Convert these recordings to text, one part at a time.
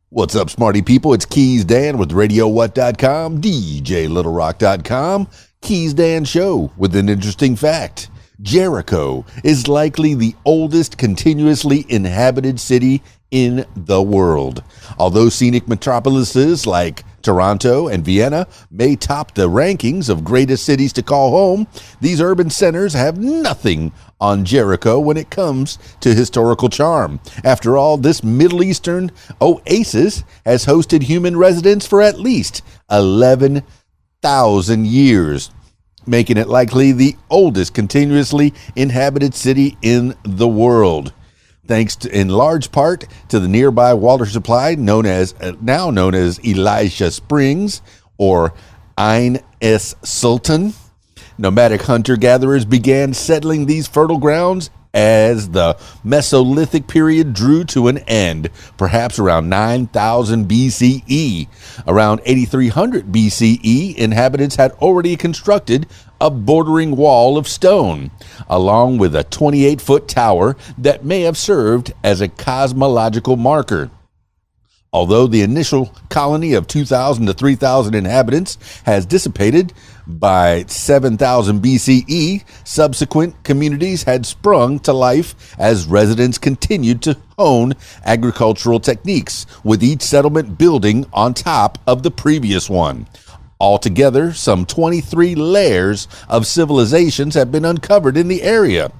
What's up, smarty people? It's KeysDAN with RadioWhat.com, DJLittleRock.com, KeysDAN Show with an interesting fact. Jericho is likely the oldest continuously inhabited city in the world. Although scenic metropolises like Toronto and Vienna may top the rankings of greatest cities to call home, these urban centers have nothing on Jericho when it comes to historical charm. After all, this Middle Eastern oasis has hosted human residents for at least 11,000 years, making it likely the oldest continuously inhabited city in the world. Thanks to, in large part to the nearby water supply now known as Elisha Springs or Ain es Sultan. Nomadic hunter-gatherers began settling these fertile grounds as the Mesolithic period drew to an end, perhaps around 9,000 BCE. Around 8,300 BCE, inhabitants had already constructed a bordering wall of stone, along with a 28-foot tower that may have served as a cosmological marker. Although the initial colony of 2,000 to 3,000 inhabitants has dissipated by 7,000 BCE, subsequent communities had sprung to life as residents continued to hone agricultural techniques, with each settlement building on top of the previous one. Altogether, some 23 layers of civilizations have been uncovered in the area,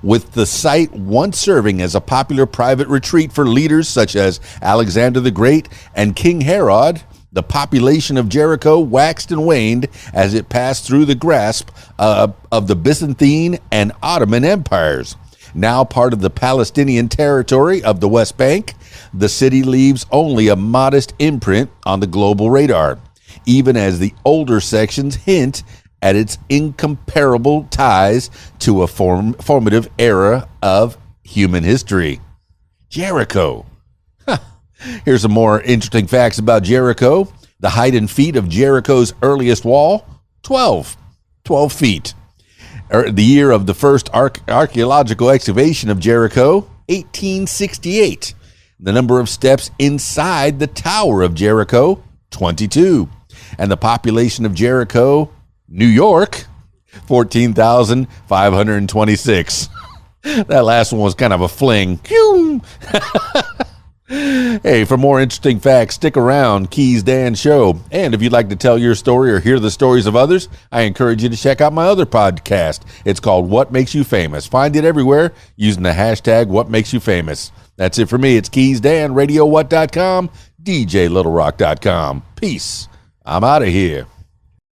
with the site once serving as a popular private retreat for leaders such as Alexander the Great and King Herod. The population of Jericho waxed and waned as it passed through the grasp of the Byzantine and Ottoman empires. Now part of the Palestinian territory of the West Bank, the city leaves only a modest imprint on the global radar, even as the older sections hint at its incomparable ties to a formative era of human history. Jericho. Here's some more interesting facts about Jericho. The height and feet of Jericho's earliest wall, 12 feet. The year of the first archaeological excavation of Jericho, 1868. The number of steps inside the Tower of Jericho, 22. And the population of Jericho, New York, 14,526. That last one was kind of a fling. Hey, for more interesting facts, stick around. KeysDAN Show. And if you'd like to tell your story or hear the stories of others, I encourage you to check out my other podcast. It's called What Makes You Famous. Find it everywhere using the hashtag What Makes You Famous. That's it for me. It's KeysDAN, RadioWhat.com, DJLittleRock.com. Peace. I'm out of here.